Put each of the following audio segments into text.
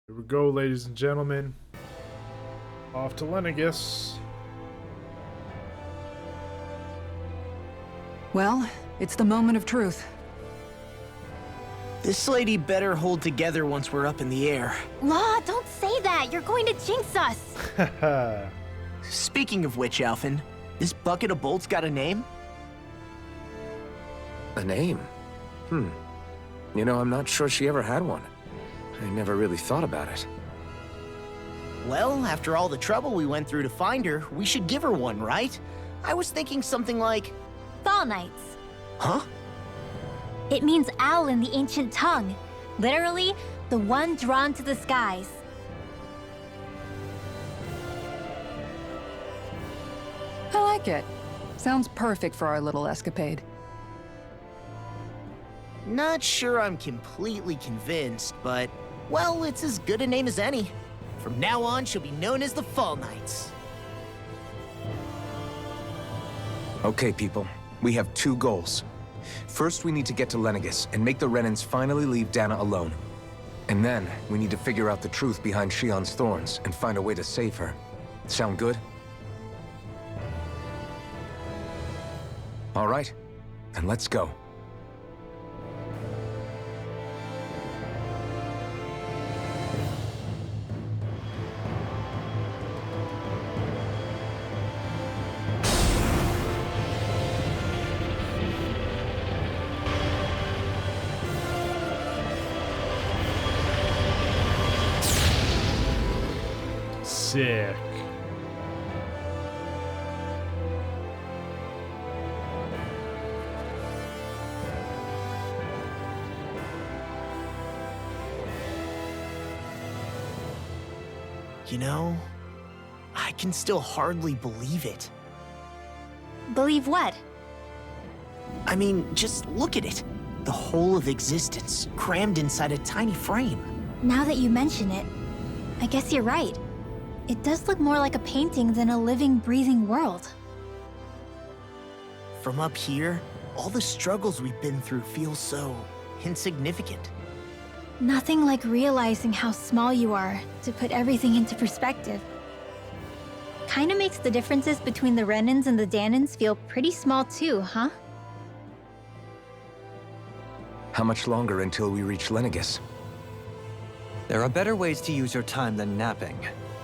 Here we go, ladies and gentlemen. Off to Lenegus. Well, it's the moment of truth. This lady better hold together once we're up in the air. La, don't say that! You're going to jinx us! Speaking of which, Alphen, this bucket of bolts got a name? A name? You know, I'm not sure she ever had one. I never really thought about it. Well, after all the trouble we went through to find her, we should give her one, right? I was thinking something like... Fall Knights. Huh? It means owl in the ancient tongue. Literally, the one drawn to the skies. I like it. Sounds perfect for our little escapade. Not sure I'm completely convinced, but... well, it's as good a name as any. From now on, she'll be known as the Fall Knights. Okay, people. We have two goals. First, we need to get to Lenegus and make the Renans finally leave Dana alone. And then, we need to figure out the truth behind Shion's thorns and find a way to save her. Sound good? All right, then let's go. Sick. You know, I can still hardly believe it. Believe what? I mean, just look at it. The whole of existence, crammed inside a tiny frame. Now that you mention it, I guess you're right. It does look more like a painting than a living, breathing world. From up here, all the struggles we've been through feel so insignificant. Nothing like realizing how small you are to put everything into perspective. Kinda makes the differences between the Renans and the Danans feel pretty small too, huh? How much longer until we reach Lenegus? There are better ways to use your time than napping.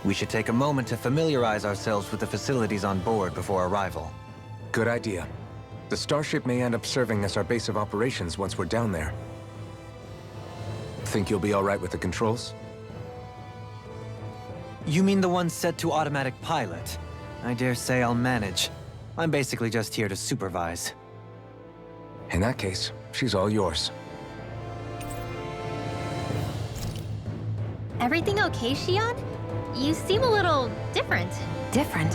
We should take a moment to familiarize ourselves with the facilities on board before arrival. Good idea. The starship may end up serving as our base of operations once we're down there. Think you'll be all right with the controls? You mean the one set to automatic pilot? I dare say I'll manage. I'm basically just here to supervise. In that case, she's all yours. Everything okay, Shion? You seem a little different. Different?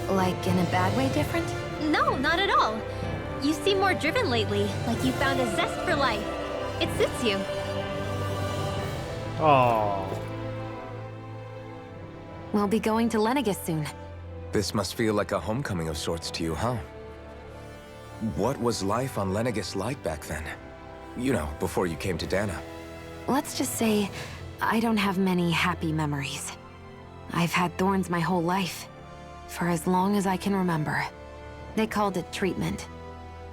Like in a bad way different? No, not at all. You seem more driven lately, like you found a zest for life. It suits you. Oh. We'll be going to Lenegus soon. This must feel like a homecoming of sorts to you, huh? What was life on Lenegus like back then? You know, before you came to Dana. Let's just say, I don't have many happy memories. I've had thorns my whole life, for as long as I can remember. They called it treatment,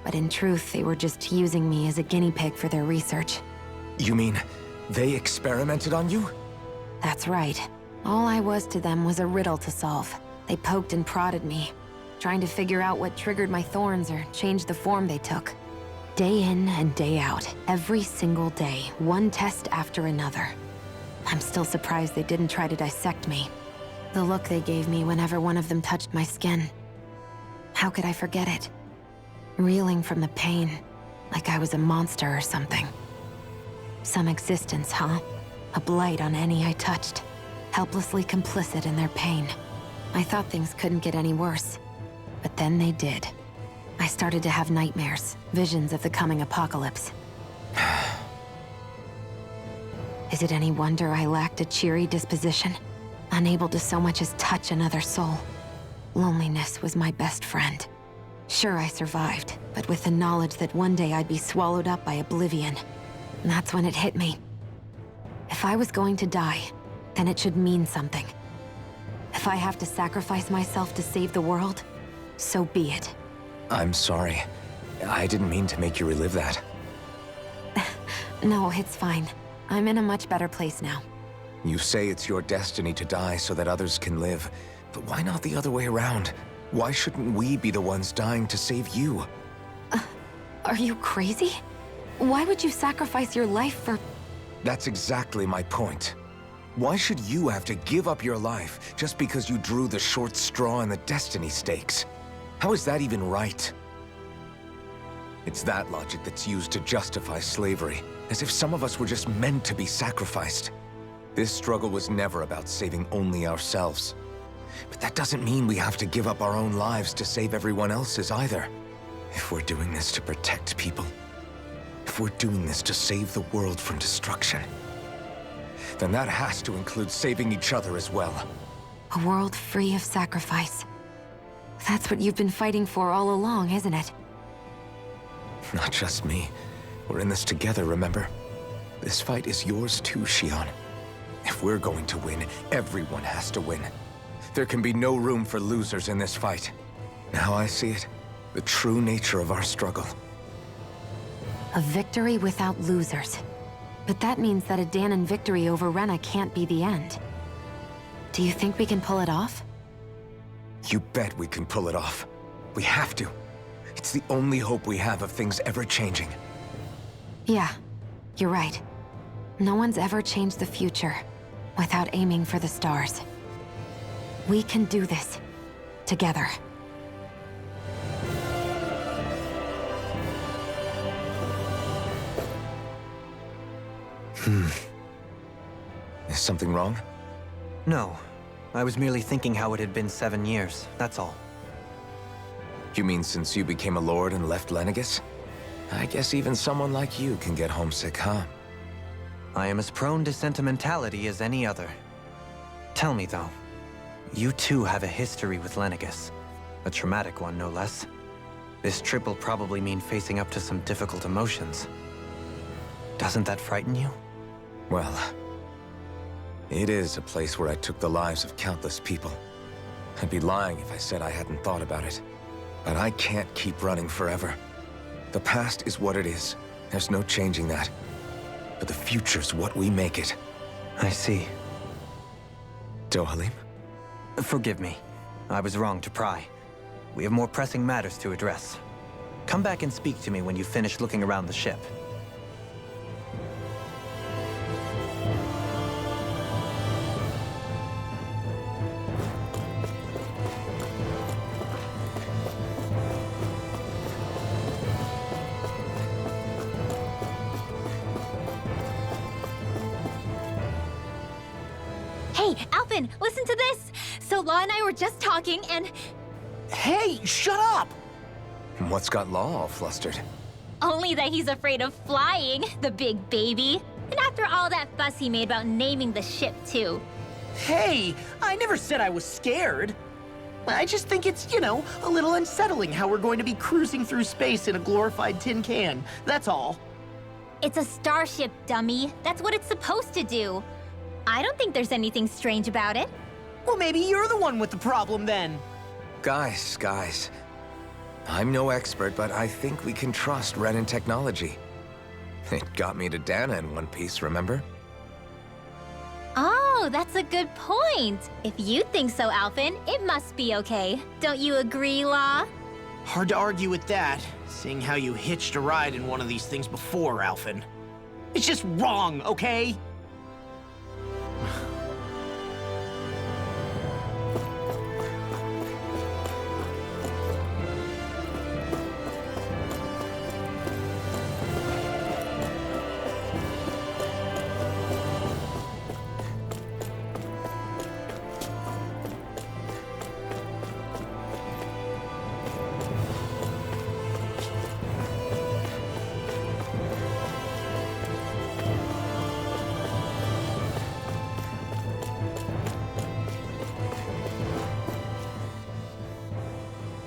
but in truth, they were just using me as a guinea pig for their research. You mean, they experimented on you? That's right. All I was to them was a riddle to solve. They poked and prodded me, trying to figure out what triggered my thorns or changed the form they took. Day in and day out, every single day, one test after another. I'm still surprised they didn't try to dissect me. The look they gave me whenever one of them touched my skin. How could I forget it? Reeling from the pain, like I was a monster or something. Some existence, huh? A blight on any I touched, helplessly complicit in their pain. I thought things couldn't get any worse, but then they did. I started to have nightmares, visions of the coming apocalypse. Is it any wonder I lacked a cheery disposition? Unable to so much as touch another soul. Loneliness was my best friend. Sure, I survived, but with the knowledge that one day I'd be swallowed up by oblivion. And that's when it hit me. If I was going to die, then it should mean something. If I have to sacrifice myself to save the world, so be it. I'm sorry. I didn't mean to make you relive that. No, it's fine. I'm in a much better place now. You say it's your destiny to die so that others can live. But why not the other way around? Why shouldn't we be the ones dying to save you? Are you crazy? Why would you sacrifice your life for... That's exactly my point. Why should you have to give up your life just because you drew the short straw in the destiny stakes? How is that even right? It's that logic that's used to justify slavery, as if some of us were just meant to be sacrificed. This struggle was never about saving only ourselves. But that doesn't mean we have to give up our own lives to save everyone else's either. If we're doing this to protect people, if we're doing this to save the world from destruction, then that has to include saving each other as well. A world free of sacrifice. That's what you've been fighting for all along, isn't it? Not just me. We're in this together, remember? This fight is yours too, Xion. If we're going to win, everyone has to win. There can be no room for losers in this fight. Now I see it, the true nature of our struggle. A victory without losers. But that means that a Danon victory over Rena can't be the end. Do you think we can pull it off? You bet we can pull it off. We have to. It's the only hope we have of things ever changing. Yeah, you're right. No one's ever changed the future without aiming for the stars. We can do this. Together. Is something wrong? No. I was merely thinking how it had been 7 years, that's all. You mean since you became a lord and left Lenegis? I guess even someone like you can get homesick, huh? I am as prone to sentimentality as any other. Tell me, though, you too have a history with Lenegis. A traumatic one, no less. This trip will probably mean facing up to some difficult emotions. Doesn't that frighten you? Well, it is a place where I took the lives of countless people. I'd be lying if I said I hadn't thought about it. But I can't keep running forever. The past is what it is. There's no changing that. But the future's what we make it. I see. Dohalim? Forgive me. I was wrong to pry. We have more pressing matters to address. Come back and speak to me when you finish looking around the ship. Hey, Alphen, listen to this! So Law and I were just talking and... Hey, shut up! What's got Law all flustered? Only that he's afraid of flying, the big baby. And after all that fuss he made about naming the ship, too. Hey, I never said I was scared. I just think it's, you know, a little unsettling how we're going to be cruising through space in a glorified tin can. That's all. It's a starship, dummy. That's what it's supposed to do. I don't think there's anything strange about it. Well, maybe you're the one with the problem then. Guys. I'm no expert, but I think we can trust Renan technology. It got me to Dana in one piece, remember? Oh, that's a good point. If you think so, Alphen, it must be okay. Don't you agree, Law? Hard to argue with that, seeing how you hitched a ride in one of these things before, Alphen. It's just wrong, okay?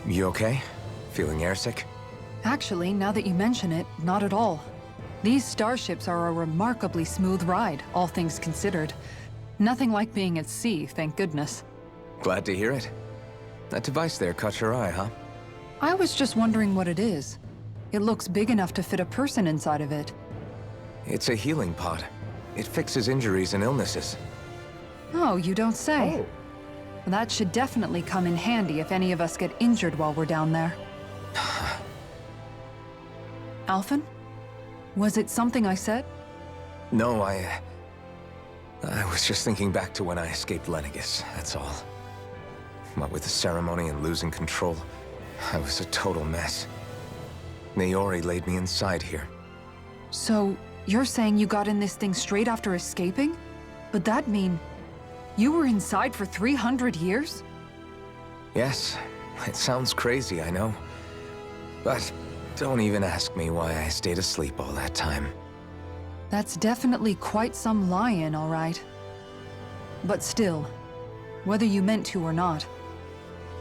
You okay? Feeling airsick? Actually, now that you mention it, not at all. These starships are a remarkably smooth ride, all things considered. Nothing like being at sea, thank goodness. Glad to hear it. That device there caught your eye, huh? I was just wondering what it is. It looks big enough to fit a person inside of it. It's a healing pod. It fixes injuries and illnesses. Oh, you don't say. That should definitely come in handy if any of us get injured while we're down there. Alphen? Was it something I said? No, I was just thinking back to when I escaped Lenegis, that's all. What with the ceremony and losing control, I was a total mess. Naori laid me inside here. So, you're saying you got in this thing straight after escaping? But that mean you were inside for 300 years? Yes, it sounds crazy, I know. But don't even ask me why I stayed asleep all that time. That's definitely quite some lie-in, all right. But still, whether you meant to or not,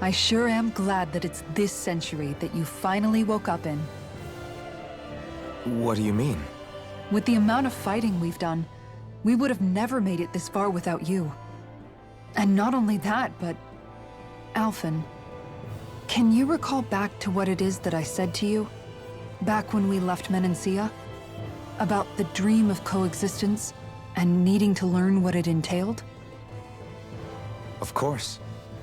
I sure am glad that it's this century that you finally woke up in. What do you mean? With the amount of fighting we've done, we would have never made it this far without you. And not only that, but... Alphen, can you recall back to what it is that I said to you? Back when we left MochaMassiah? About the dream of coexistence, and needing to learn what it entailed? Of course.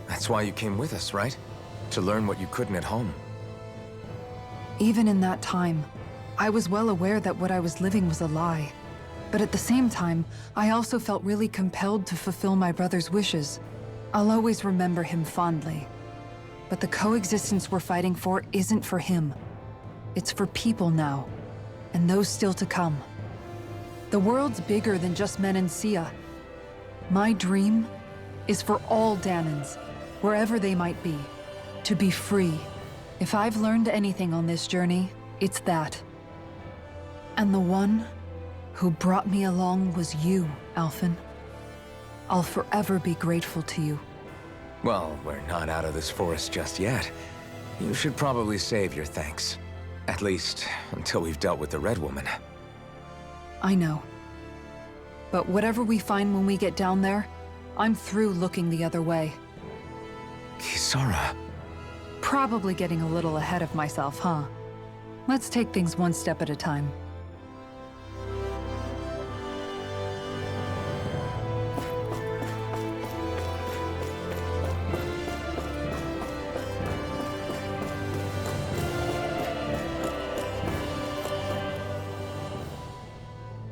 That's why you came with us, right? To learn what you couldn't at home. Even in that time, I was well aware that what I was living was a lie. But at the same time, I also felt really compelled to fulfill my brother's wishes. I'll always remember him fondly. But the coexistence we're fighting for isn't for him. It's for people now, and those still to come. The world's bigger than just MochaMassiah. My dream is for all Dahnans, wherever they might be, to be free. If I've learned anything on this journey, it's that. And the one who brought me along was you, Alphen. I'll forever be grateful to you. Well, we're not out of this forest just yet. You should probably save your thanks. At least, until we've dealt with the Red Woman. I know. But whatever we find when we get down there, I'm through looking the other way. Kisara. Probably getting a little ahead of myself, huh? Let's take things one step at a time.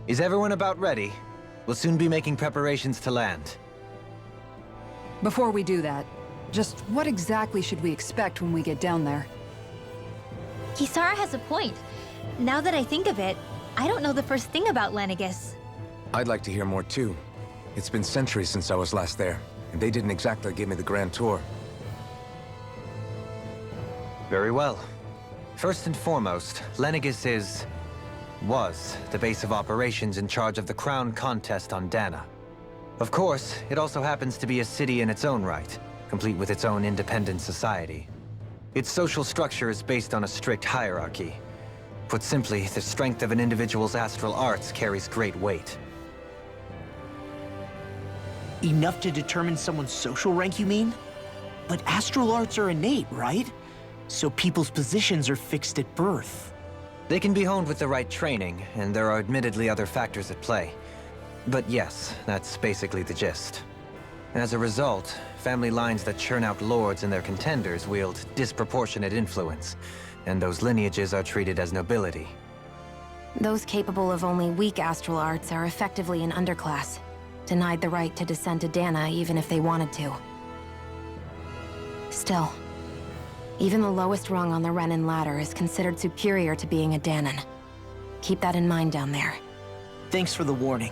Is everyone about ready? We'll soon be making preparations to land. Before we do that, just what exactly should we expect when we get down there? Kisara has a point. Now that I think of it, I don't know the first thing about Lenegis. I'd like to hear more too. It's been centuries since I was last there, and they didn't exactly give me the grand tour. Very well. First and foremost, Lenegis was the base of operations in charge of the crown contest on Dana. Of course, it also happens to be a city in its own right, complete with its own independent society. Its social structure is based on a strict hierarchy. Put simply, the strength of an individual's astral arts carries great weight. Enough to determine someone's social rank, you mean? But astral arts are innate, right? So people's positions are fixed at birth. They can be honed with the right training, and there are admittedly other factors at play. But yes, that's basically the gist. As a result, family lines that churn out lords and their contenders wield disproportionate influence, and those lineages are treated as nobility. Those capable of only weak astral arts are effectively an underclass, denied the right to descend to Dana even if they wanted to. Still, even the lowest rung on the Renin ladder is considered superior to being a Dahnan. Keep that in mind down there. Thanks for the warning.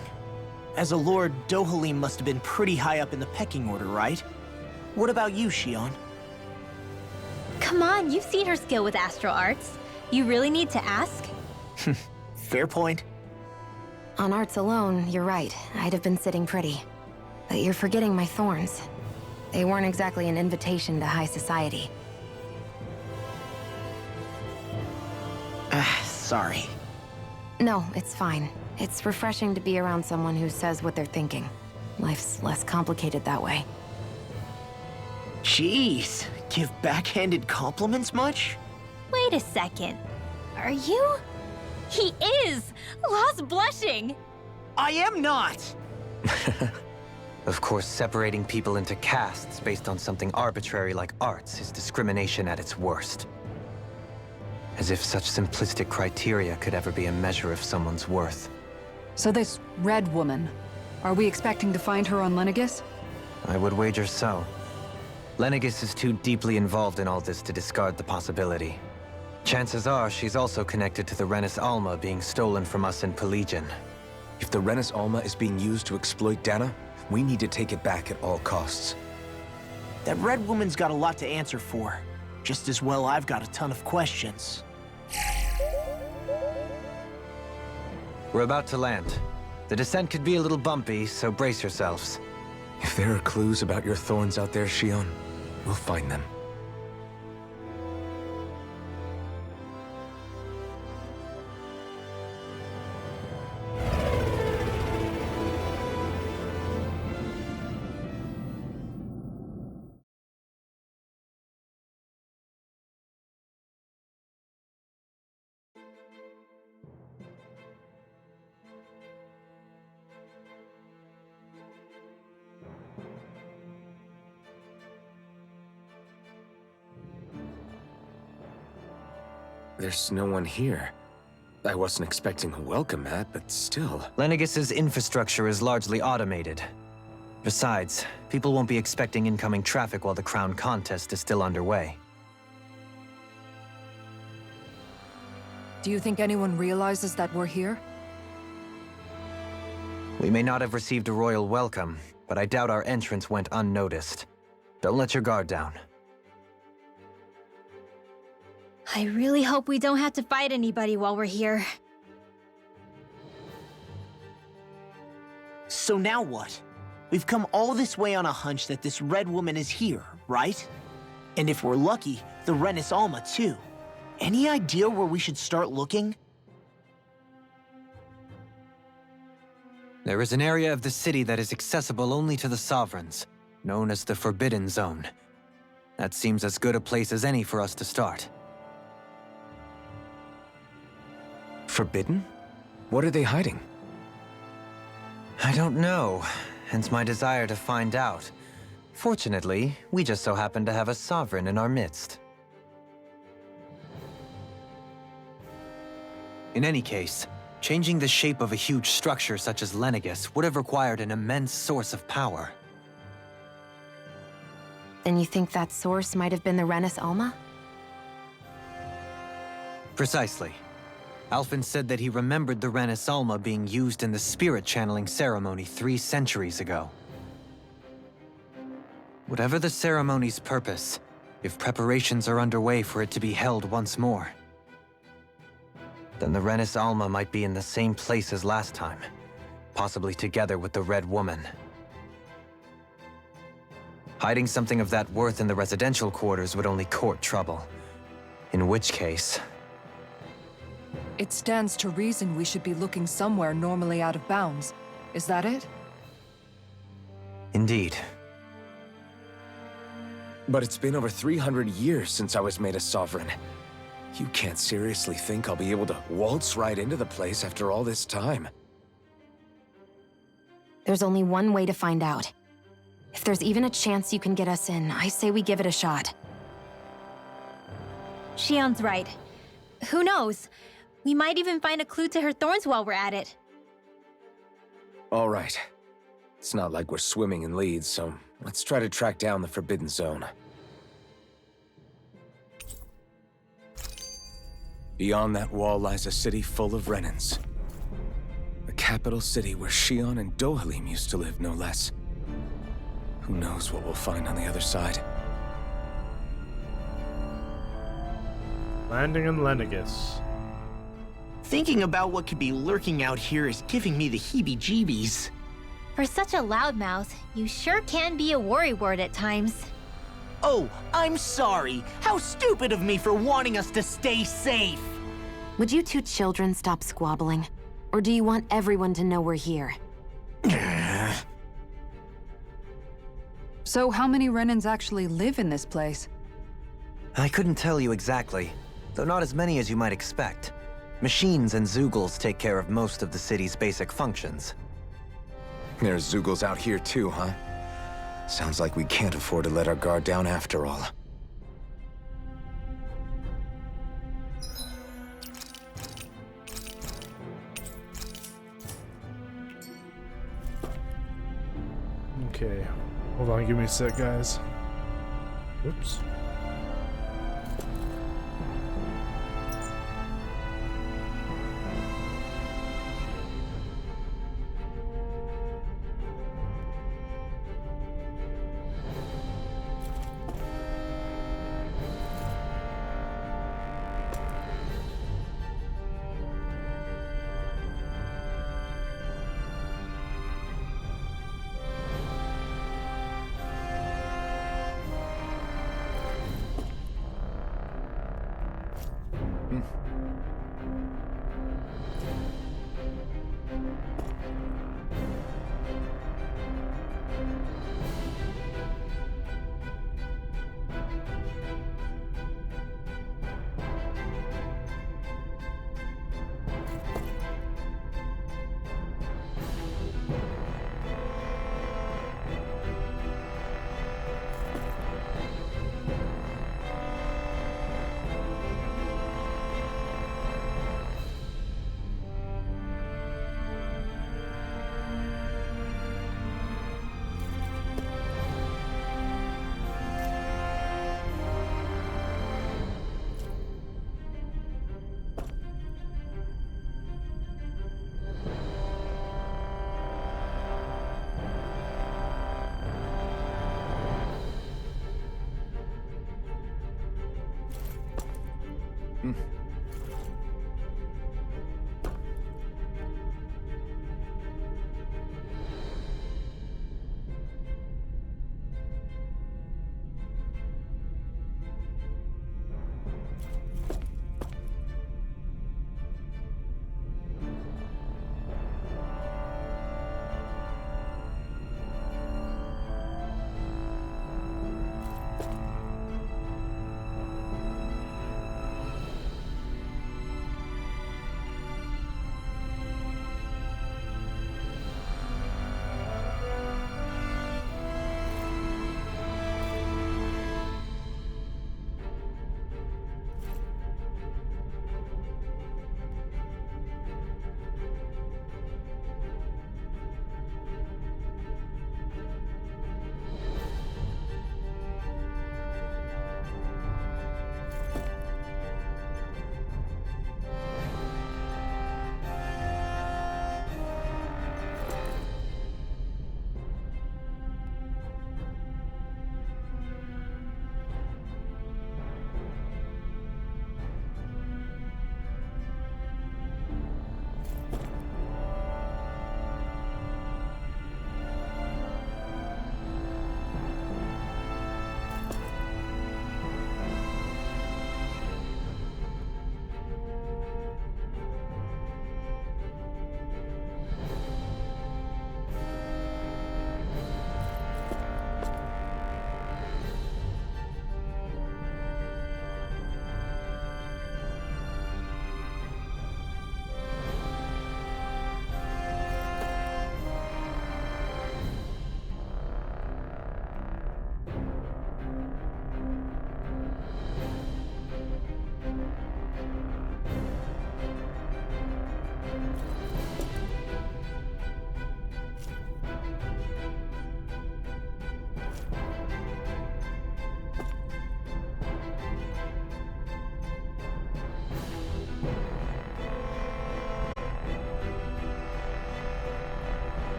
As a lord, Dohalim must have been pretty high up in the pecking order, right? What about you, Shion? Come on, you've seen her skill with astral arts. You really need to ask? Fair point. On arts alone, you're right. I'd have been sitting pretty. But you're forgetting my thorns. They weren't exactly an invitation to high society. Sorry. No, it's fine. It's refreshing to be around someone who says what they're thinking. Life's less complicated that way. Jeez, give backhanded compliments much? Wait a second. Are you? He is! Lost blushing! I am not! Of course, separating people into castes based on something arbitrary like arts is discrimination at its worst. As if such simplistic criteria could ever be a measure of someone's worth. So this red woman, are we expecting to find her on Lenegis? I would wager so. Lenegis is too deeply involved in all this to discard the possibility. Chances are she's also connected to the Renis Alma being stolen from us in Pelegion. If the Renis Alma is being used to exploit Dana, we need to take it back at all costs. That red woman's got a lot to answer for. Just as well I've got a ton of questions. We're about to land. The descent could be a little bumpy, so brace yourselves. If there are clues about your thorns out there, Shion, we'll find them. There's no one here. I wasn't expecting a welcome mat, but still. Lenegis's infrastructure is largely automated. Besides, people won't be expecting incoming traffic while the crown contest is still underway. Do you think anyone realizes that we're here? We may not have received a royal welcome, but I doubt our entrance went unnoticed. Don't let your guard down. I really hope we don't have to fight anybody while we're here. So now what? We've come all this way on a hunch that this red woman is here, right? And if we're lucky, the Renis Alma too. Any idea where we should start looking? There is an area of the city that is accessible only to the Sovereigns, known as the Forbidden Zone. That seems as good a place as any for us to start. Forbidden? What are they hiding? I don't know, hence my desire to find out. Fortunately, we just so happen to have a Sovereign in our midst. In any case, changing the shape of a huge structure such as Lenegis would have required an immense source of power. Then you think that source might have been the Renis Alma? Precisely. Alphen said that he remembered the Renis Alma being used in the spirit channeling ceremony 3 centuries ago. Whatever the ceremony's purpose, if preparations are underway for it to be held once more, then the Renis Alma might be in the same place as last time, possibly together with the Red Woman. Hiding something of that worth in the residential quarters would only court trouble. In which case... It stands to reason we should be looking somewhere normally out of bounds. Is that it? Indeed. But it's been over 300 years since I was made a Sovereign. You can't seriously think I'll be able to waltz right into the place after all this time. There's only one way to find out. If there's even a chance you can get us in, I say we give it a shot. Shion's right. Who knows? We might even find a clue to her thorns while we're at it. All right. It's not like we're swimming in leads, so let's try to track down the Forbidden Zone. Beyond that wall lies a city full of Renans. The capital city where Shion and Dohalim used to live, no less. Who knows what we'll find on the other side? Landing in Lenegis. Thinking about what could be lurking out here is giving me the heebie-jeebies. For such a loudmouth, you sure can be a worrywart at times. Oh, I'm sorry. How stupid of me for wanting us to stay safe. Would you two children stop squabbling? Or do you want everyone to know we're here? So how many Renans actually live in this place? I couldn't tell you exactly, though not as many as you might expect. Machines and Zeugles take care of most of the city's basic functions. There's Zeugles out here too, huh? Sounds like we can't afford to let our guard down after all. Okay. Hold on, give me a sec, guys. Oops.